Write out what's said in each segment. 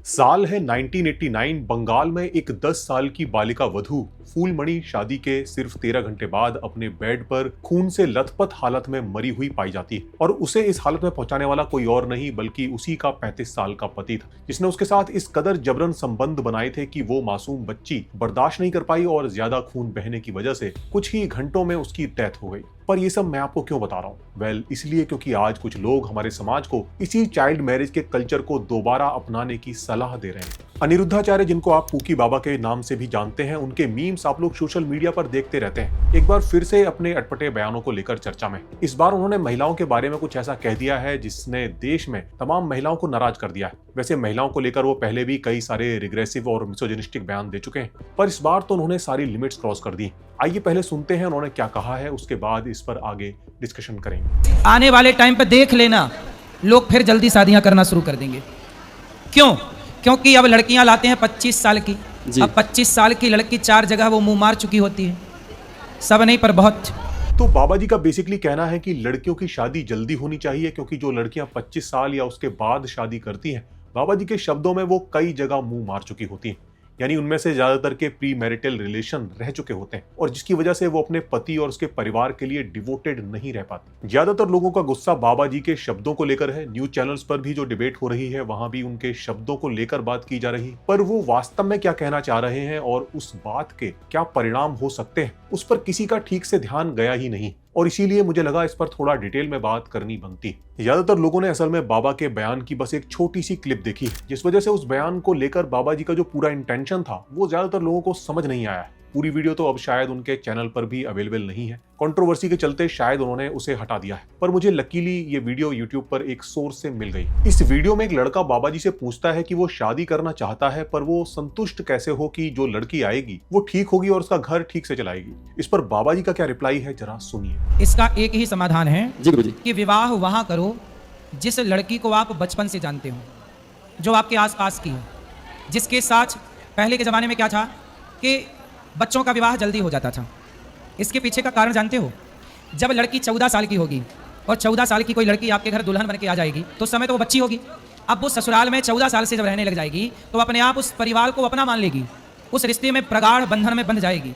साल है 1989। बंगाल में एक 10 साल की बालिका वधू फूलमणि शादी के सिर्फ 13 घंटे बाद अपने बेड पर खून से लथपथ हालत में मरी हुई पाई जाती है और उसे इस हालत में पहुंचाने वाला कोई और नहीं बल्कि उसी का 35 साल का पति था, जिसने उसके साथ इस कदर जबरन संबंध बनाए थे कि वो मासूम बच्ची बर्दाश्त नहीं कर पाई और ज्यादा खून बहने की वजह से कुछ ही घंटों में उसकी डेथ हो गई। पर ये सब मैं आपको क्यों बता रहा हूँ? इसलिए क्योंकि आज कुछ लोग हमारे समाज को इसी चाइल्ड मैरिज के कल्चर को दोबारा अपनाने की सलाह दे रहे हैं। अनिरुद्धाचार्य, जिनको आप पूकी बाबा के नाम से भी जानते हैं, उनके मीम्स आप लोग सोशल मीडिया पर देखते रहते हैं। एक बार फिर से अपने अटपटे बयानों को लेकर चर्चा में। इस बार उन्होंने महिलाओं के बारे में कुछ ऐसा कह दिया है जिसने देश में तमाम महिलाओं को नाराज कर दिया है। वैसे महिलाओं को लेकर वो पहले भी कई सारे रिग्रेसिव और मिसोजिनिस्टिक बयान दे चुके हैं, पर इस बार तो उन्होंने सारी लिमिट्स क्रॉस कर दी। आइए पहले सुनते हैं उन्होंने क्या कहा है, उसके बाद इस पर आगे डिस्कशन करेंगे। आने वाले टाइम पे देख लेना, लोग फिर जल्दी शादियां करना शुरू कर देंगे। क्यों? क्योंकि अब लड़कियां लाते हैं 25 साल की। अब 25 साल की लड़की 4 जगह वो मुंह मार चुकी होती है, सब नहीं पर बहुत। तो बाबा जी का बेसिकली कहना है कि लड़कियों की शादी जल्दी होनी चाहिए, क्योंकि जो लड़कियां 25 साल या उसके बाद शादी करती हैं, बाबा जी के शब्दों में वो कई जगह मुंह मार चुकी होती हैं, यानी उनमें से ज्यादातर के प्री मैरिटल रिलेशन रह चुके होते हैं और जिसकी वजह से वो अपने पति और उसके परिवार के लिए डिवोटेड नहीं रह पाती। ज्यादातर लोगों का गुस्सा बाबा जी के शब्दों को लेकर है। न्यूज चैनल्स पर भी जो डिबेट हो रही है वहां भी उनके शब्दों को लेकर बात की जा रही है, पर वो वास्तव में क्या कहना चाह रहे हैं और उस बात के क्या परिणाम हो सकते हैं उस पर किसी का ठीक से ध्यान गया ही नहीं, और इसीलिए मुझे लगा इस पर थोड़ा डिटेल में बात करनी बनती। ज्यादातर लोगों ने असल में बाबा के बयान की बस एक छोटी सी क्लिप देखी, जिस वजह से उस बयान को लेकर बाबा जी का जो पूरा इंटेंशन था वो ज्यादातर लोगों को समझ नहीं आया है। पूरी वीडियो तो अब शायद उनके चैनल पर भी अवेलेबल नहीं है, कंट्रोवर्सी के चलते शायद उन्होंने उसे हटा दिया है, पर मुझे लकीली ये वीडियो यूट्यूब पर एक सोर्स से मिल गई। इस वीडियो में एक लड़का बाबा जी से पूछता है कि वो शादी करना चाहता है, पर वो संतुष्ट कैसे हो कि जो लड़की आएगी वो ठीक होगी और उसका घर ठीक से चलाएगी। इस पर बाबा जी का क्या रिप्लाई है, जरा सुनिए। इसका एक ही समाधान है जी गुरुजी, कि विवाह वहां करो जिस लड़की को आप बचपन से जानते हो, जो आपके आसपास की हो, जिसके साथ पहले के जमाने में क्या था कि बच्चों का विवाह जल्दी हो जाता था। इसके पीछे का कारण जानते हो? जब लड़की 14 साल की होगी और 14 साल की कोई लड़की आपके घर दुल्हन बन के आ जाएगी तो उस समय तो वो बच्ची होगी। अब वो ससुराल में 14 साल से जब रहने लग जाएगी तो अपने आप उस परिवार को अपना मान लेगी, उस रिश्ते में प्रगाढ़ बंधन में बंध जाएगी।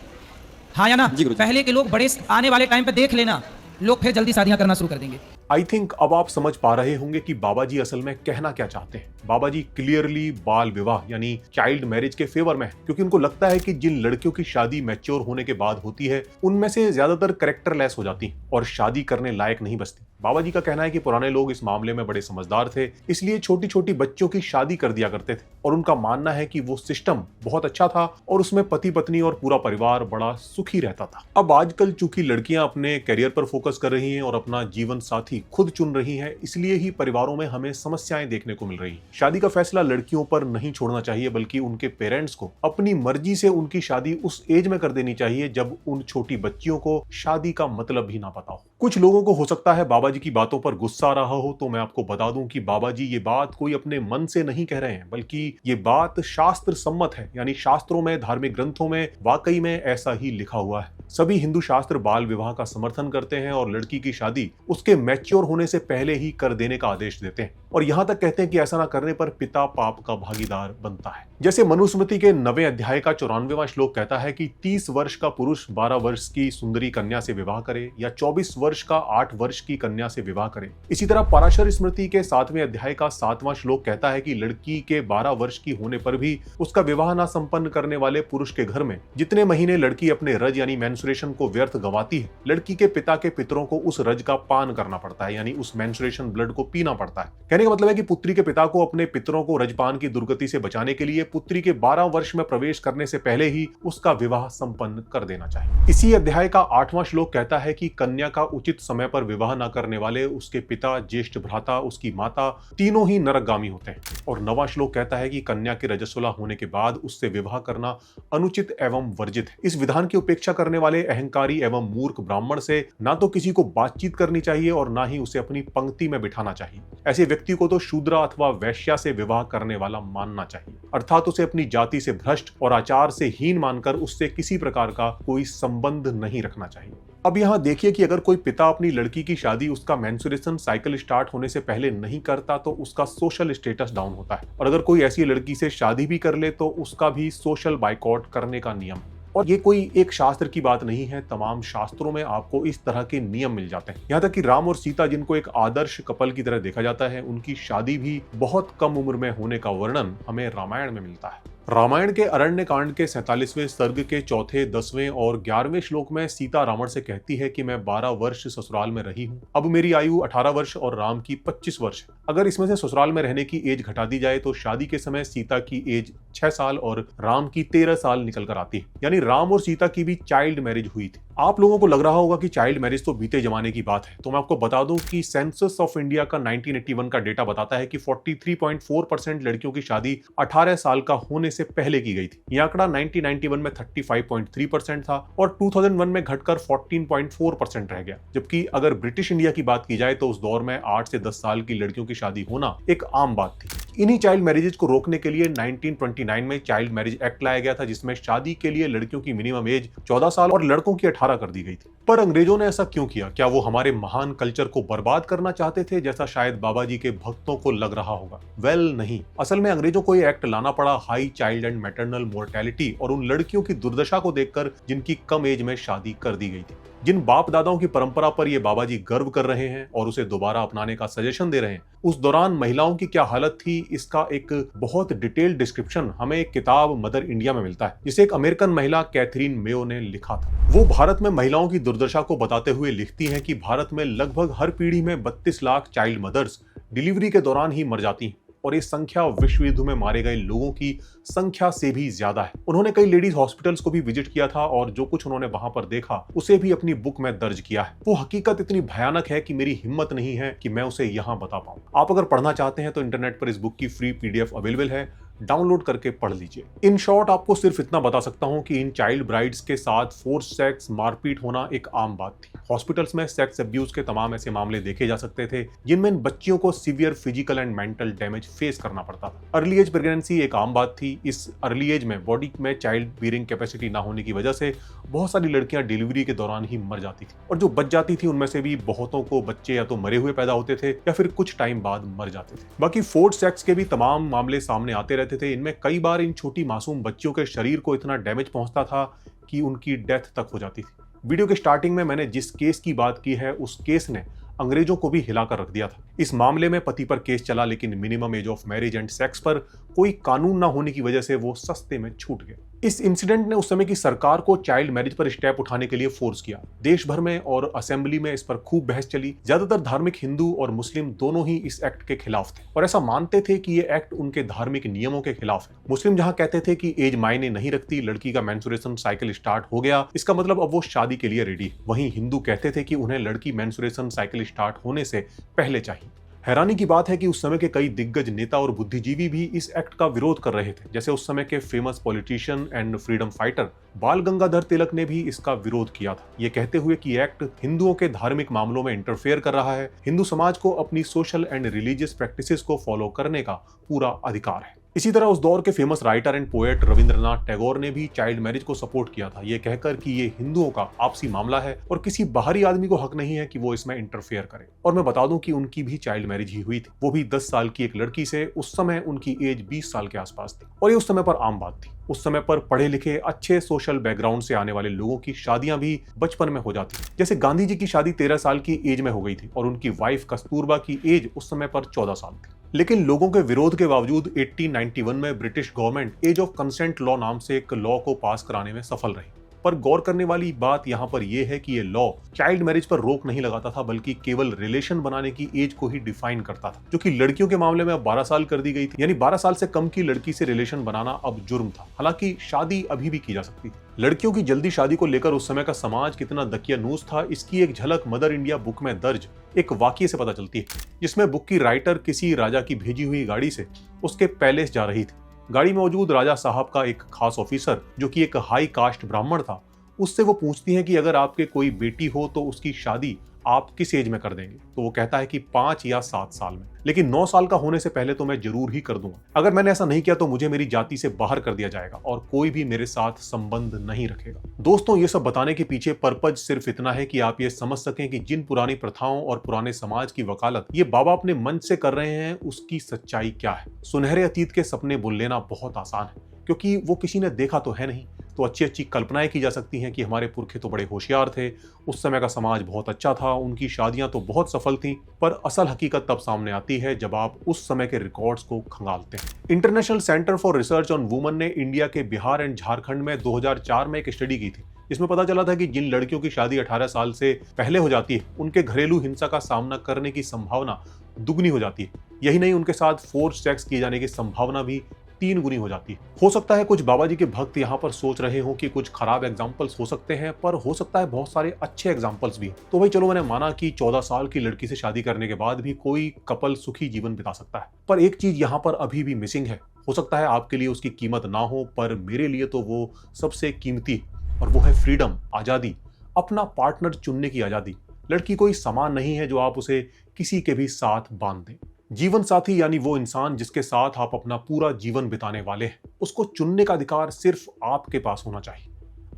हाँ या ना? पहले के लोग बड़े, आने वाले टाइम पे देख लेना, लोग फिर जल्दी शादियां करना शुरू कर देंगे। आई थिंक अब आप समझ पा रहे होंगे कि बाबा जी असल में कहना क्या चाहते हैं। बाबा जी क्लियरली बाल विवाह यानी चाइल्ड मैरिज के फेवर में है, क्योंकि उनको लगता है कि जिन लड़कियों की शादी मैच्योर होने के बाद होती है उनमें से ज्यादातर कैरेक्टरलेस हो जाती और शादी करने लायक नहीं बचती। बाबा जी का कहना है कि पुराने लोग इस मामले में बड़े समझदार थे, इसलिए छोटी छोटी बच्चों की शादी कर दिया करते थे, और उनका मानना है कि वो सिस्टम बहुत अच्छा था और उसमें पति पत्नी और पूरा परिवार बड़ा सुखी रहता था। अब आजकल चूंकि लड़कियां अपने करियर पर फोकस कर रही हैं और अपना जीवन साथी खुद चुन रही हैं, इसलिए ही परिवारों में हमें समस्याएं देखने को मिल रही हैं। शादी का फैसला लड़कियों पर नहीं छोड़ना चाहिए, बल्कि उनके पेरेंट्स को अपनी मर्जी से उनकी शादी उस एज में कर देनी चाहिए जब उन छोटी बच्चियों को शादी का मतलब भी ना पता हो। कुछ लोगों को हो सकता है बाबा जी की बातों पर गुस्सा आ रहा हो, तो मैं आपको बता दूं कि बाबा जी ये बात कोई अपने मन से नहीं कह रहे हैं, बल्कि ये बात शास्त्र सम्मत है, यानी शास्त्रों में, धार्मिक ग्रंथों में वाकई में ऐसा ही लिखा हुआ है। सभी हिंदू शास्त्र बाल विवाह का समर्थन करते हैं और लड़की की शादी उसके मैच्योर होने से पहले ही कर देने का आदेश देते हैं, और यहाँ तक कहते हैं कि ऐसा ना करने पर पिता पाप का भागीदार बनता है। जैसे मनुस्मृति के 9वें अध्याय का 94वां श्लोक कहता है कि 30 वर्ष का पुरुष 12 वर्ष की सुंदरी कन्या से विवाह करे या 24 वर्ष का 8 वर्ष की कन्या से विवाह करे। इसी तरह पराशर स्मृति के 7वें अध्याय का 7वां श्लोक कहता है कि लड़की के 12 वर्ष की होने पर भी उसका विवाह ना संपन्न करने वाले पुरुष के घर में जितने महीने लड़की अपने रज यानी मेंस्ट्रुएशन को व्यर्थ गवाती है, लड़की के पिता के पितरों को उस रज का पान करना पड़ता है, यानी उस मेंस्ट्रुएशन ब्लड को पीना पड़ता है। कहने का मतलब है कि पुत्री के पिता को अपने पितरों को रजपान की दुर्गति से बचाने के लिए पुत्री के 12 वर्ष में प्रवेश करने से पहले ही उसका विवाह संपन्न कर देना चाहिए। इसी अध्याय का 8वां श्लोक कहता है कि कन्या का उचित समय पर विवाह न करने वाले उसके पिता, ज्येष्ठ भ्राता, उसकी माता तीनों ही नरकगामी होते हैं। और 9वां श्लोक कहता है कि कन्या के रजस्वला होने के बाद उससे विवाह करना अनुचित एवं वर्जित है। इस विधान की उपेक्षा करने वाले अहंकारी एवं मूर्ख ब्राह्मण से ना तो किसी को बातचीत करनी चाहिए और ना ही उसे अपनी पंक्ति में बिठाना चाहिए। ऐसे व्यक्ति को तो शूद्रा अथवा वैश्या से विवाह करने वाला मानना चाहिए, अर्थात उसे अपनी जाति से भ्रष्ट और आचार से हीन मानकर उससे किसी प्रकार का कोई संबंध नहीं रखना चाहिए। अब यहाँ देखिए कि अगर कोई पिता अपनी लड़की की शादी उसका मेंस्ट्रुएशन साइकिल स्टार्ट होने से पहले नहीं करता तो उसका सोशल स्टेटस डाउन होता है, और अगर कोई ऐसी लड़की से शादी भी कर ले तो उसका भी सोशल बाइकआउट करने का नियम। और ये कोई एक शास्त्र की बात नहीं है, तमाम शास्त्रों में आपको इस तरह के नियम मिल जाते हैं। यहाँ तक कि राम और सीता, जिनको एक आदर्श कपल की तरह देखा जाता है, उनकी शादी भी बहुत कम उम्र में होने का वर्णन हमें रामायण में मिलता है। रामायण के अरण्य कांड के 47वें सर्ग के चौथे, 10वें और 11वें श्लोक में सीता रावण से कहती है कि मैं 12 वर्ष ससुराल में रही हूँ, अब मेरी आयु 18 वर्ष और राम की 25 वर्ष है। अगर इसमें से ससुराल में रहने की एज घटा दी जाए तो शादी के समय सीता की एज 6 साल और राम की 13 साल निकल कर आती है, यानी राम और सीता की भी चाइल्ड मैरिज हुई थी। आप लोगों को लग रहा होगा कि चाइल्ड मैरिज तो बीते जमाने की बात है, तो मैं आपको बता दूं कि सेंसस ऑफ इंडिया का 1981 का डेटा बताता है कि 43.4% लड़कियों की शादी 18 साल का होने से पहले की गई थी। यह आंकड़ा 1991 में 35.3% था और 2001 में घटकर 14.4% रह गया। जबकि अगर ब्रिटिश इंडिया की बात की जाए तो उस दौर में 8 से 10 साल की लड़कियों की शादी होना एक आम बात थी। इन्हीं चाइल्ड मैरिजेज को रोकने के लिए 1929 में चाइल्ड मैरिज एक्ट लाया गया था, जिसमें शादी के लिए लड़कियों की मिनिमम एज 14 साल और लड़कों की 18 कर दी गई थी। पर अंग्रेजों ने ऐसा क्यों किया? क्या वो हमारे महान कल्चर को बर्बाद करना चाहते थे, जैसा शायद बाबा जी के भक्तों को लग रहा होगा? वेल, नहीं। असल में अंग्रेजों को ये एक्ट लाना पड़ा high child and maternal mortality और उन लड़कियों की दुर्दशा को देखकर जिनकी कम एज में शादी कर दी गई थी। जिन बाप दादाओं की परंपरा पर ये बाबा जी गर्व कर रहे हैं और उसे दोबारा अपनाने का सजेशन दे रहे हैं, उस दौरान महिलाओं की क्या हालत थी, इसका एक बहुत डिटेल्ड डिस्क्रिप्शन हमें एक किताब मदर इंडिया में मिलता है, जिसे एक अमेरिकन महिला कैथरीन मेयो ने लिखा था। वो भारत में महिलाओं की दुर्दशा को बताते हुए लिखती हैं कि भारत में लगभग हर पीढ़ी में 32 लाख चाइल्ड मदर्स डिलीवरी के दौरान ही मर जाती हैं और ये संख्या विश्व युद्ध में मारे गए लोगों की संख्या से भी ज्यादा है। उन्होंने कई लेडीज हॉस्पिटल्स को भी विजिट किया था और जो कुछ उन्होंने वहां पर देखा उसे भी अपनी बुक में दर्ज किया है। वो हकीकत इतनी भयानक है कि मेरी हिम्मत नहीं है कि मैं उसे यहां बता पाऊं। आप अगर पढ़ना चाहते हैं तो इंटरनेट पर इस बुक की फ्री PDF अवेलेबल है, डाउनलोड करके पढ़ लीजिए। इन शॉर्ट आपको सिर्फ इतना बता सकता हूं कि इन चाइल्ड ब्राइड्स के साथ फोर्स सेक्स, मारपीट होना एक आम बात थी। हॉस्पिटल्स में सेक्स अब्यूज के तमाम ऐसे मामले देखे जा सकते थे जिनमें इन बच्चियों को severe physical and mental damage face करना पड़ता था। अर्ली एज प्रेगनेंसी एक आम बात थी। इस अर्ली एज में बॉडी में चाइल्ड बीयरिंग कैपेसिटी ना होने की वजह से बहुत सारी लड़कियां डिलीवरी के दौरान ही मर जाती थी और जो बच जाती थी उनमें से भी बहुतों को बच्चे या तो मरे हुए पैदा होते थे या फिर कुछ टाइम बाद मर जाते थे। बाकी फोर्स सेक्स के भी तमाम मामले सामने आते रहते थे। इनमें कई बार इन छोटी मासूम बच्चियों के शरीर को इतना डैमेज पहुंचता था कि उनकी डेथ तक हो जाती थी। वीडियो के स्टार्टिंग में मैंने जिस केस की बात की है उस केस ने अंग्रेजों को भी हिलाकर रख दिया था। इस मामले में पति पर केस चला, लेकिन minimum age of marriage and sex पर कोई कानून ना होने की वजह से वो सस्ते में छूट गए। इस इंसिडेंट ने उस समय की सरकार को चाइल्ड मैरिज पर स्टेप उठाने के लिए फोर्स किया। देश भर में और असेंबली में इस पर खूब बहस चली। ज्यादातर धार्मिक हिंदू और मुस्लिम दोनों ही इस एक्ट के खिलाफ थे और ऐसा मानते थे कि ये एक्ट उनके धार्मिक नियमों के खिलाफ है। मुस्लिम जहां कहते थे कि एज मायने नहीं रखती, लड़की का मेंस्ट्रुएशन साइकिल स्टार्ट हो गया, इसका मतलब अब वो शादी के लिए रेडी है, वहीं हिंदू कहते थे कि उन्हें लड़की मेंस्ट्रुएशन साइकिल स्टार्ट होने से पहले चाहिए। हैरानी की बात है कि उस समय के कई दिग्गज नेता और बुद्धिजीवी भी इस एक्ट का विरोध कर रहे थे। जैसे उस समय के famous politician and freedom fighter बाल गंगाधर तिलक ने भी इसका विरोध किया था, ये कहते हुए कि एक्ट हिंदुओं के धार्मिक मामलों में इंटरफेयर कर रहा है, हिंदू समाज को अपनी सोशल एंड रिलीजियस प्रैक्टिसेस को फॉलो करने का पूरा अधिकार है। इसी तरह उस दौर के famous writer and poet Rabindranath Tagore ने भी चाइल्ड मैरिज को सपोर्ट किया था, ये कहकर कि ये हिंदुओं का आपसी मामला है और किसी बाहरी आदमी को हक नहीं है कि वो इसमें इंटरफेयर करे। और मैं बता दूं कि उनकी भी चाइल्ड मैरिज ही हुई थी, वो भी 10 साल की एक लड़की से। उस समय उनकी एज 20 साल के आसपास थी और ये उस समय पर आम बात थी। उस समय पर पढ़े लिखे अच्छे सोशल बैकग्राउंड से आने वाले लोगों की शादियां भी बचपन में हो जाती। जैसे गांधी जी की शादी 13 साल की एज में हो गई थी और उनकी वाइफ कस्तूरबा की एज उस समय पर 14 साल थी। लेकिन लोगों के विरोध के बावजूद 1891 में British government age of consent law नाम से एक लॉ को पास कराने में सफल रही। पर गौर करने वाली बात यहाँ पर यह है कि ये लॉ चाइल्ड मैरिज पर रोक नहीं लगाता था, बल्कि केवल रिलेशन बनाने की एज को ही डिफाइन करता था, जो कि लड़कियों के मामले में अब 12 साल कर दी गई थी। यानी 12 साल से कम की लड़की से रिलेशन बनाना अब जुर्म था। हालांकि शादी अभी भी की जा सकती थी। लड़कियों की जल्दी शादी को लेकर उस समय का समाज कितना दकियानूस था, इसकी एक झलक मदर इंडिया बुक में दर्ज एक वाकये से पता चलती है, जिसमें बुक की राइटर किसी राजा की भेजी हुई गाड़ी से उसके पैलेस जा रही थी। गाड़ी में मौजूद राजा साहब का एक खास ऑफिसर, जो कि एक हाई कास्ट ब्राह्मण था, उससे वो पूछती हैं कि अगर आपके कोई बेटी हो तो उसकी शादी आप किस एज में कर देंगे? तो वो कहता है कि 5 या 7 साल में, लेकिन 9 साल का होने से पहले तो मैं जरूर ही कर दूंगा। अगर मैंने ऐसा नहीं किया तो मुझे मेरी जाति से बाहर कर दिया जाएगा और कोई भी मेरे साथ संबंध नहीं रखेगा। दोस्तों, ये सब बताने के पीछे पर्पज सिर्फ इतना है कि आप ये समझ सकें कि जिन पुरानी प्रथाओं और पुराने समाज की वकालत ये बाबा अपने मन से कर रहे हैं, उसकी सच्चाई क्या है। सुनहरे अतीत के सपने बुन लेना बहुत आसान है, क्योंकि वो किसी ने देखा तो है नहीं, तो अच्छी अच्छी कल्पनाएं की जा सकती हैं कि हमारे पुरखे तो बड़े होशियार थे, उस समय का समाज बहुत अच्छा था, उनकी शादियां तो बहुत सफल थीं। पर असल हकीकत तब सामने आती है जब आप उस समय के रिकॉर्ड्स को खंगालते हैं। International centre for research on women ने इंडिया के बिहार एंड झारखंड में 2004 में एक स्टडी की थी, जिसमें पता चला था कि जिन लड़कियों की शादी 18 साल से पहले हो जाती है, उनके घरेलू हिंसा का सामना करने की संभावना दुगनी हो जाती है। यही नहीं, उनके साथ फोर्स सेक्स किए जाने की संभावना भी 3 गुनी हो जाती है। हो सकता है कुछ बाबा जी के भक्त यहाँ पर सोच रहे हो कि कुछ खराब एग्जाम्पल्स हो सकते हैं, पर हो सकता है बहुत सारे अच्छे एग्जाम्पल्स भी। तो भाई चलो, मैंने माना कि 14 साल की लड़की से शादी करने के बाद भी कोई कपल सुखी जीवन बिता सकता है, पर एक चीज यहाँ पर अभी भी मिसिंग है। हो सकता है आपके लिए उसकी कीमत ना हो, पर मेरे लिए तो वो सबसे कीमती, और वो है फ्रीडम, आजादी, अपना पार्टनर चुनने की आजादी। लड़की कोई सामान नहीं है जो आप उसे किसी के भी साथ बांध दें। जीवन साथी यानी वो इंसान जिसके साथ आप अपना पूरा जीवन बिताने वाले हैं, उसको चुनने का अधिकार सिर्फ आपके पास होना चाहिए।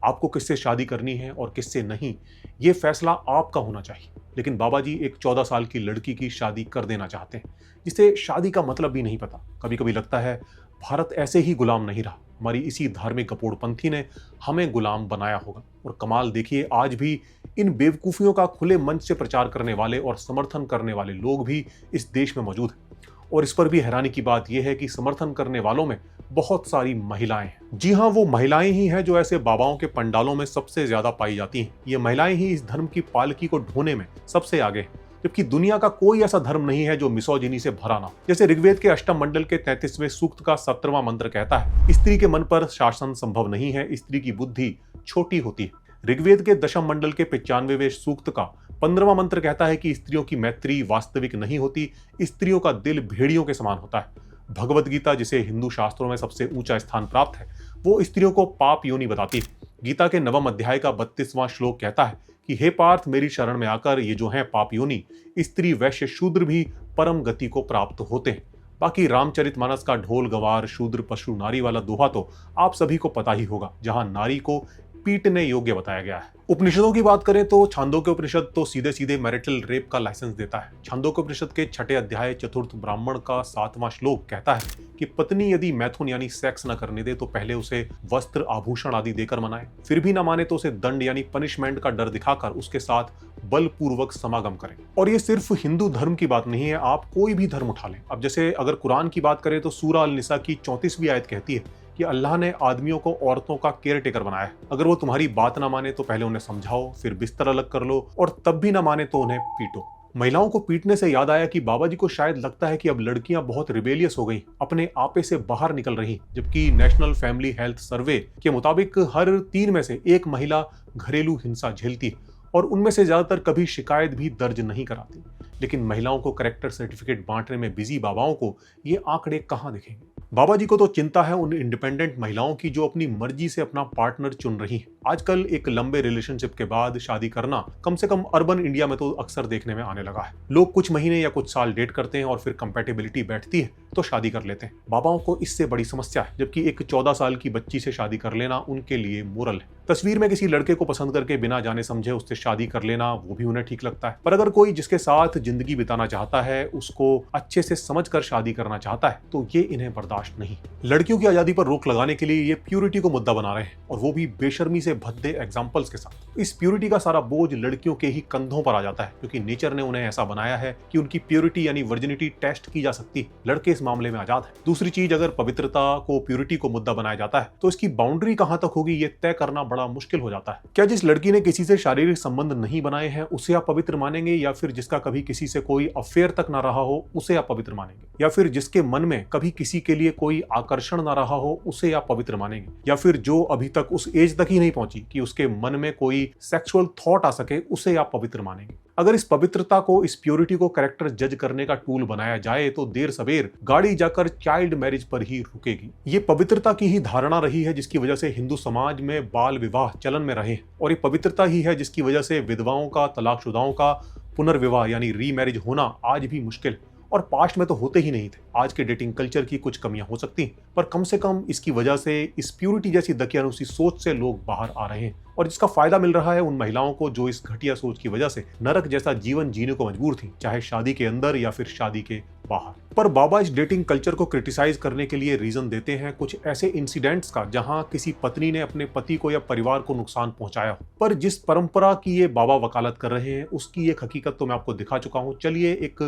आपको किससे शादी करनी है और किससे नहीं, ये फैसला आपका होना चाहिए। लेकिन बाबा जी एक 14 साल की लड़की की शादी कर देना चाहते हैं, जिसे शादी का मतलब भी नहीं पता। कभी कभी लगता है भारत ऐसे ही गुलाम नहीं रहा, हमारी इसी धार्मिक कपोड़पंथी ने हमें गुलाम बनाया होगा। और कमाल देखिए, आज भी इन बेवकूफियों का खुले मंच से प्रचार करने वाले और समर्थन करने वाले लोग भी इस देश में मौजूद हैं। और इस पर भी हैरानी की बात यह है कि समर्थन करने वालों में बहुत सारी महिलाएं हैं। जी हाँ, वो महिलाएं ही हैं जो ऐसे बाबाओं के पंडालों में सबसे ज्यादा पाई जाती हैं। ये महिलाएं ही इस धर्म की पालकी को ढोने में सबसे आगे हैं, जबकि दुनिया का कोई ऐसा धर्म नहीं है जो मिसोजिनी से भरा ना। जैसे ऋग्वेद के अष्टम मंडल के 33वें सूक्त का 17वां मंत्र कहता है, स्त्री के मन पर शासन संभव नहीं है, स्त्री की बुद्धि छोटी होती है। ऋग्वेद के दशम मंडल के 95वें सूक्त का 15वां मंत्र कहता है कि स्त्रियों की मैत्री वास्तविक नहीं होती, स्त्रियों का दिल भेड़ियों के समान होता है। भगवत गीता, जिसे हिंदू शास्त्रों में सबसे ऊंचा स्थान प्राप्त है, वो स्त्रियों को पाप योनि बताती है। गीता के 9वें अध्याय का 32वां श्लोक कहता है कि हे पार्थ, मेरी शरण में आकर ये जो है पाप योनि, स्त्री वैश्य शूद्र भी परम गति को प्राप्त होते हैं। बाकी रामचरितमानस का ढोल गवार शूद्र पशु नारी वाला दोहा तो आप सभी को पता ही होगा, जहां नारी को पीटने योग्य बताया गया है। उपनिषदों की बात करें तो छांदोग्य उपनिषद तो सीधे सीधे मैरिटल रेप का लाइसेंस देता है। छांदोग्य उपनिषद के 6 अध्याय 4 ब्राह्मण का 7वां श्लोक कहता है कि पत्नी यदि मैथुन यानी सेक्स न करने दे तो पहले उसे वस्त्र आभूषण आदि देकर मनाए, फिर भी न माने तो उसे दंड यानी पनिशमेंट का डर दिखाकर उसके साथ बलपूर्वक समागम करें। और ये सिर्फ हिंदू धर्म की बात नहीं है, आप कोई भी धर्म उठा लें। अब जैसे अगर कुरान की बात करें तो सूरा अल निसा की 34वीं आयत कहती है कि अल्लाह ने आदमियों को औरतों का केयर टेकर बनाया है। अगर वो तुम्हारी बात ना माने तो पहले उन्हें समझाओ, फिर बिस्तर अलग कर लो, और तब भी ना माने तो उन्हें पीटो। महिलाओं को पीटने से याद आया कि बाबा जी को शायद लगता है कि अब लड़कियां बहुत रिबेलियस हो गई, अपने आपे से बाहर निकल रही, जबकि नेशनल फैमिली हेल्थ सर्वे के मुताबिक हर 3 में से 1 महिला घरेलू हिंसा झेलती है, और उनमें से ज्यादातर कभी शिकायत भी दर्ज नहीं कराती। लेकिन महिलाओं को कैरेक्टर सर्टिफिकेट बांटने में बिजी बाबाओं को ये आंकड़े कहां दिखेंगे? बाबा जी को तो चिंता है उन इंडिपेंडेंट महिलाओं की जो अपनी मर्जी से अपना पार्टनर चुन रही हैं। आजकल एक लंबे रिलेशनशिप के बाद शादी करना कम से कम अर्बन इंडिया में तो अक्सर देखने में आने लगा है। लोग कुछ महीने या कुछ साल डेट करते हैं और फिर कंपैटिबिलिटी बैठती है तो शादी कर लेते हैं। बाबाओं को इससे बड़ी समस्या है, जबकि एक 14 साल की बच्ची से शादी कर लेना उनके लिए मोरल है। तस्वीर में किसी लड़के को पसंद करके बिना जाने समझे उससे शादी कर लेना वो भी उन्हें ठीक लगता है। पर अगर कोई जिसके साथ जिंदगी बिताना चाहता है उसको अच्छे से समझकर शादी करना चाहता है तो ये इन्हें बर्दाश्त नहीं। लड़कियों की आजादी पर रोक लगाने के लिए ये प्यूरिटी को मुद्दा बना रहे हैं, और वो भी बेशर्मी से भद्दे एग्जाम्पल्स के साथ। इस प्यूरिटी का सारा बोझ लड़कियों के ही कंधों पर आ जाता है, क्योंकि नेचर ने उन्हें ऐसा बनाया है कि उनकी प्यूरिटी यानी वर्जिनिटी टेस्ट की जा सकती है। लड़के इस मामले में आजाद है। दूसरी चीज, अगर पवित्रता को प्यूरिटी को मुद्दा बनाया जाता है तो इसकी बाउंड्री कहां तक होगी ये तय करना बड़ा मुश्किल हो जाता है। क्या जिस लड़की ने किसी से शारीरिक संबंध नहीं बनाए हैं उसे आप पवित्र मानेंगे, या फिर जिसका कभी किसी से कोई अफेयर तक ना रहा हो उसे आप पवित्र मानेंगे, या फिर जिसके मन में कभी किसी के लिए कोई आकर्षण ना रहा हो उसे आप पवित्र मानेंगे, या फिर जो अभी तक उस एज तक ही नहीं पहुंची कि उसके मन में कोई सेक्सुअल थॉट आ सके उसे आप पवित्र मानेंगे? अगर इस पवित्रता को, इस प्योरिटी को कैरेक्टर जज करने का टूल बनाया जाए तो देर सवेर गाड़ी जाकर चाइल्ड मैरिज पर ही रुकेगी। ये पवित्रता की ही धारणा रही है जिसकी वजह से हिंदू समाज में बाल विवाह चलन में रहे, और ये पवित्रता ही है जिसकी वजह से विधवाओं का, तलाकशुदाओं का पुनर्विवाह यानी रीमैरिज होना आज भी मुश्किल है और पास्ट में तो होते ही नहीं थे। आज के डेटिंग कल्चर की कुछ कमियां हो सकती हैं, पर कम से कम इसकी वजह से इस प्यूरिटी जैसी दकियानूसी सोच से लोग बाहर आ रहे हैं और जिसका फायदा मिल रहा है उन महिलाओं को जो इस घटिया सोच की वजह से नरक जैसा जीवन जीने को मजबूर थी, चाहे शादी के अंदर या फिर शादी के बाहर। पर बाबा इस डेटिंग कल्चर को क्रिटिसाइज करने के लिए रीजन देते हैं कुछ ऐसे इंसिडेंट्स का जहां किसी पत्नी ने अपने पति को या परिवार को नुकसान पहुंचाया हो। पर जिस परंपरा की ये बाबा वकालत कर रहे हैं उसकी एक हकीकत तो मैं आपको दिखा चुका हूं। चलिए एक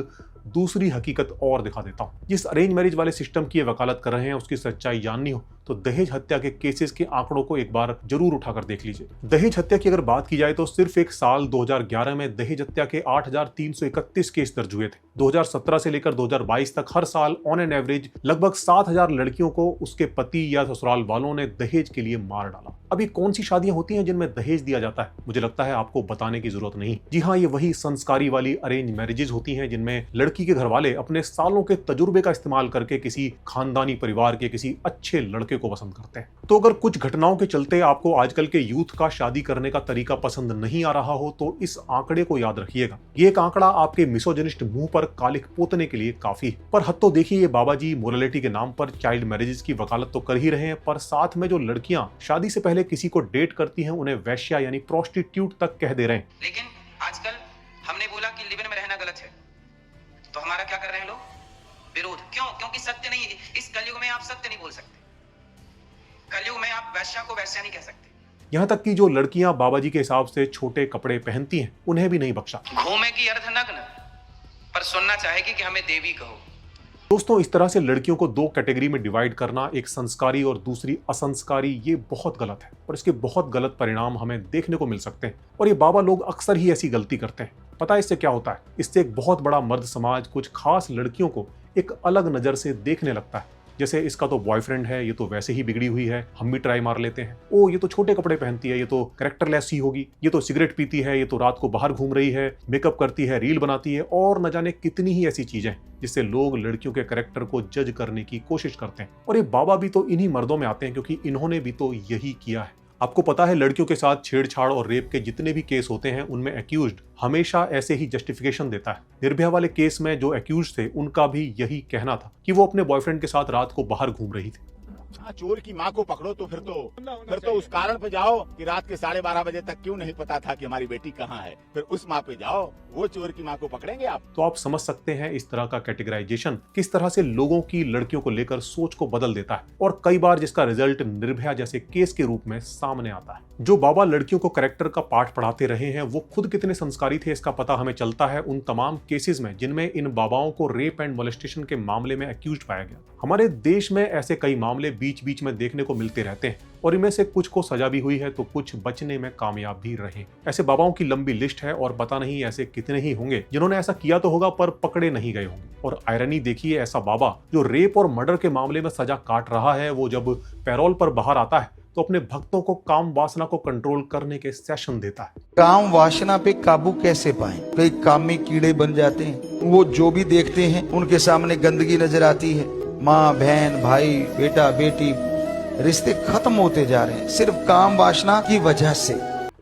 दूसरी हकीकत और दिखा देता हूं। जिस अरेंज मैरिज वाले सिस्टम की ये वकालत कर रहे हैं उसकी सच्चाई जाननी हो तो दहेज हत्या के केसेस के आंकड़ों को एक बार जरूर उठाकर देख लीजिए। दहेज हत्या की अगर बात की जाए तो सिर्फ एक साल 2011 में दहेज हत्या के 8,331 केस दर्ज हुए थे। 2017 से लेकर 2022 तक हर साल ऑन एन एवरेज लगभग 7,000 लड़कियों को उसके पति या ससुराल वालों ने दहेज के लिए मार डाला। अभी कौन सी शादियां होती हैं जिनमें दहेज दिया जाता है? मुझे लगता है आपको बताने की जरूरत नहीं। जी हाँ, ये वही संस्कारी वाली अरेंज मैरिजेज होती हैं जिनमें लड़की के घर वाले अपने सालों के तजुर्बे का इस्तेमाल करके किसी खानदानी परिवार के किसी अच्छे लड़के को पसंद करते हैं। तो अगर कुछ घटनाओं के चलते आपको आजकल के यूथ का शादी करने का तरीका पसंद नहीं आ रहा हो तो इस आंकड़े को याद रखिएगा। ये एक आंकड़ा आपके मिसोजिनिस्ट मुंह पर कालिक पोतने के लिए काफी है। पर हद तो देखिए, ये बाबा जी मोरालिटी के नाम पर चाइल्ड मैरिजेस की वकालत तो कर ही रहे हैं, पर साथ में जो लड़कियां शादी से पहले किसी को डेट करती हैं उन्हें वैश्या यानी प्रोस्टिट्यूट तक कह दे रहे हैं। लेकिन आजकल हमने बोला कि लिव इन में रहना गलत है, तो हमारा क्या कर रहे हैं लोग? विरोध। क्यों? क्योंकि सत्य नहीं, इस कलयुग में आप सत्य नहीं बोल सकते। कलयुग में आप वैश्या को वैश्या नहीं कह सकते। यहाँ तक कि जो लड़कियां बाबा जी के हिसाब से छोटे कपड़े पहनती हैं उन्हें भी नहीं बख्शा। घूमे की अर्धनग्न, पर सुनना चाहेगी कि हमें देवी कहो। दोस्तों, इस तरह से लड़कियों को दो कैटेगरी में डिवाइड करना, एक संस्कारी और दूसरी असंस्कारी, ये बहुत गलत है और इसके बहुत गलत परिणाम हमें देखने को मिल सकते हैं और ये बाबा लोग अक्सर ही ऐसी गलती करते हैं। पता है इससे क्या होता है? इससे एक बहुत बड़ा मर्द समाज कुछ खास लड़कियों को एक अलग नजर से देखने लगता है। जैसे इसका तो बॉयफ्रेंड है, ये तो वैसे ही बिगड़ी हुई है, हम भी ट्राई मार लेते हैं। ओ, ये तो छोटे कपड़े पहनती है, ये तो कैरेक्टरलेस ही होगी, ये तो सिगरेट पीती है, ये तो रात को बाहर घूम रही है, मेकअप करती है, रील बनाती है और न जाने कितनी ही ऐसी चीजें जिससे लोग लड़कियों के कैरेक्टर को जज करने की कोशिश करते हैं। और ये बाबा भी तो इन्हीं मर्दों में आते हैं क्योंकि इन्होंने भी तो यही किया है। आपको पता है, लड़कियों के साथ छेड़छाड़ और रेप के जितने भी केस होते हैं उनमें एक्यूज्ड हमेशा ऐसे ही जस्टिफिकेशन देता है। निर्भया वाले केस में जो एक्यूज्ड थे उनका भी यही कहना था कि वो अपने बॉयफ्रेंड के साथ रात को बाहर घूम रही थी। हाँ, चोर की माँ को पकड़ो तो फिर तो उस कारण पे जाओ कि रात के 12:30 बजे तक क्यों नहीं पता था कि हमारी बेटी कहाँ है। फिर उस माँ पे जाओ, वो चोर की माँ को पकड़ेंगे आप। तो आप समझ सकते हैं इस तरह का कैटेगराइजेशन किस तरह से लोगों की लड़कियों को लेकर सोच को बदल देता है और कई बार जिसका रिजल्ट निर्भया जैसे केस के रूप में सामने आता है। जो बाबा लड़कियों को कैरेक्टर का पाठ पढ़ाते रहे हैं वो खुद कितने संस्कारी थे इसका पता हमें चलता है उन तमाम केसेस में जिनमें इन बाबाओं को रेप एंड मोलेस्टेशन के मामले में एक्यूज्ड पाया गया। हमारे देश में ऐसे कई मामले बीच बीच में देखने को मिलते रहते हैं और इनमें से कुछ को सजा भी हुई है तो कुछ बचने में कामयाब भी रहे। ऐसे बाबाओं की लंबी लिस्ट है और पता नहीं ऐसे कितने ही होंगे जिन्होंने ऐसा किया तो होगा पर पकड़े नहीं गए होंगे। और आयरनी देखिए, ऐसा बाबा जो रेप और मर्डर के मामले में सजा काट रहा है वो जब पैरोल पर बाहर आता है तो अपने भक्तों को काम वासना को कंट्रोल करने के सेशन देता है। काम वासना पे काबू कैसे पाएं? कई काम में कीड़े बन जाते हैं, वो जो भी देखते हैं उनके सामने गंदगी नजर आती है। माँ बहन भाई बेटा बेटी रिश्ते खत्म होते जा रहे हैं सिर्फ काम वासना की वजह से।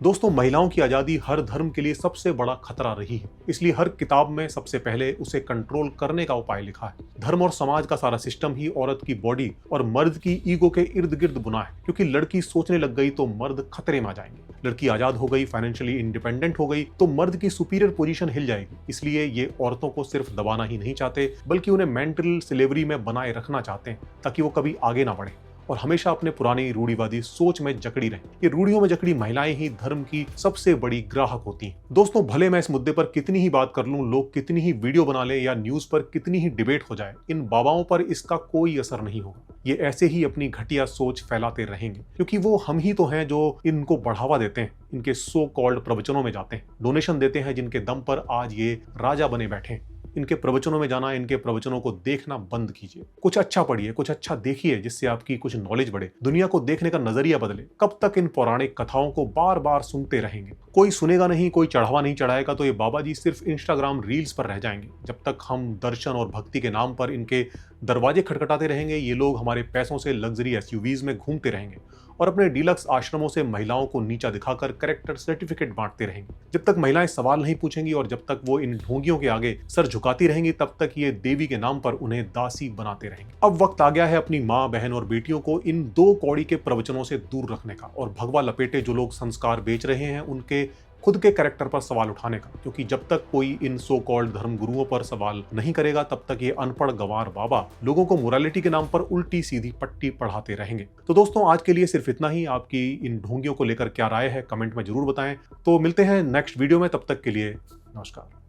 दोस्तों, महिलाओं की आजादी हर धर्म के लिए सबसे बड़ा खतरा रही है, इसलिए हर किताब में सबसे पहले उसे कंट्रोल करने का उपाय लिखा है। धर्म और समाज का सारा सिस्टम ही औरत की बॉडी और मर्द की ईगो के इर्द गिर्द बुना है, क्योंकि लड़की सोचने लग गई तो मर्द खतरे में आ जाएंगे। लड़की आजाद हो गई, फाइनेंशियली इंडिपेंडेंट हो गई तो मर्द की सुपीरियर पोजीशन हिल जाएगी। इसलिए ये औरतों को सिर्फ दबाना ही नहीं चाहते बल्कि उन्हें मेंटल स्लेवरी में बनाए रखना चाहते हैं ताकि वो कभी आगे ना बढ़े और हमेशा अपने पुरानी रूढ़िवादी सोच में जकड़ी रहे। ये रूढ़ियों में जकड़ी महिलाएं ही धर्म की सबसे बड़ी ग्राहक होती हैं। दोस्तों, भले मैं इस मुद्दे पर कितनी ही बात कर लूं, लोग कितनी ही वीडियो बना ले या न्यूज पर कितनी ही डिबेट हो जाए, इन बाबाओं पर इसका कोई असर नहीं होगा। ये ऐसे ही अपनी घटिया सोच फैलाते रहेंगे क्योंकि वो हम ही तो हैं जो इनको बढ़ावा देते हैं, इनके सो कॉल्ड प्रवचनों में जाते हैं, डोनेशन देते हैं, जिनके दम पर आज ये राजा बने बैठे हैं। इनके प्रवचनों में जाना, इनके प्रवचनों को देखना बंद कीजिए। कुछ अच्छा पढ़िए, कुछ अच्छा देखिए जिससे आपकी कुछ नॉलेज बढ़े, दुनिया को देखने का नजरिया बदले। कब तक इन पौराणिक कथाओं को बार बार सुनते रहेंगे? कोई सुनेगा नहीं, कोई चढ़ावा नहीं चढ़ाएगा तो ये बाबा जी सिर्फ इंस्टाग्राम रील्स पर रह जाएंगे। जब तक हम दर्शन और भक्ति के नाम पर इनके दरवाजे खटखटाते रहेंगे, ये लोग हमारे पैसों से लग्जरी एसयूवीज में घूमते रहेंगे और अपने डीलक्स आश्रमों से महिलाओं को नीचा दिखाकर कैरेक्टर सर्टिफिकेट बांटते रहेंगे। जब तक महिलाएं सवाल नहीं पूछेंगी और जब तक वो इन ढोंगियों के आगे सर झुकाती रहेंगी, तब तक ये देवी के नाम पर उन्हें दासी बनाते रहेंगे। अब वक्त आ गया है अपनी माँ, बहन और बेटियों को इन 2 कौड़ी के प्रवचनों से दूर रखने का और भगवा लपेटे जो लोग संस्कार बेच रहे हैं उनके खुद के कैरेक्टर पर सवाल उठाने का, क्योंकि जब तक कोई इन सो कॉल्ड धर्म गुरुओं पर सवाल नहीं करेगा तब तक ये अनपढ़ गंवार बाबा लोगों को मोरालिटी के नाम पर उल्टी सीधी पट्टी पढ़ाते रहेंगे। तो दोस्तों, आज के लिए सिर्फ इतना ही। आपकी इन ढोंगियों को लेकर क्या राय है कमेंट में जरूर बताएं। तो मिलते हैं नेक्स्ट वीडियो में, तब तक के लिए नमस्कार।